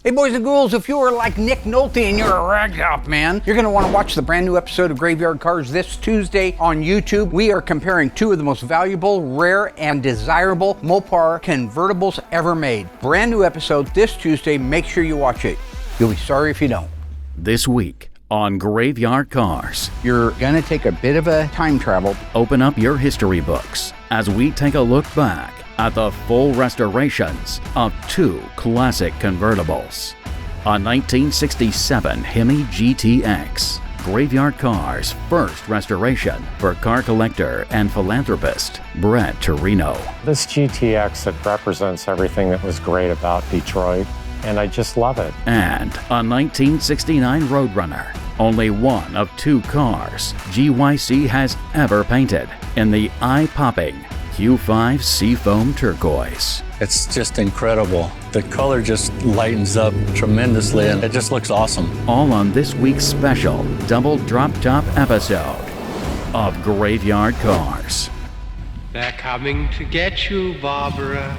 Hey boys and ghouls, if you are like Nick Nolte and you're a ragtop man, you're going to want to watch the brand new episode of Graveyard Carz this Tuesday on YouTube. We are comparing two of the most valuable, rare, and desirable Mopar convertibles ever made. Brand new episode this Tuesday. Make sure you watch it. You'll be sorry if you don't. This week on Graveyard Carz, You're going to take a bit of a time travel. open up your history books as we take a look back at the full restorations of two classic convertibles. A 1967 Hemi GTX, Graveyard Carz' first restoration for car collector and philanthropist Brett Torino. This GTX, it represents everything that was great about Detroit, and I just love it. And a 1969 Roadrunner, only one of two cars GYC has ever painted in the eye-popping Q5 Seafoam Turquoise. It's just incredible. The color just lightens up tremendously and it just looks awesome. All on this week's special double drop-top episode of Graveyard Carz. They're coming to get you, Barbara.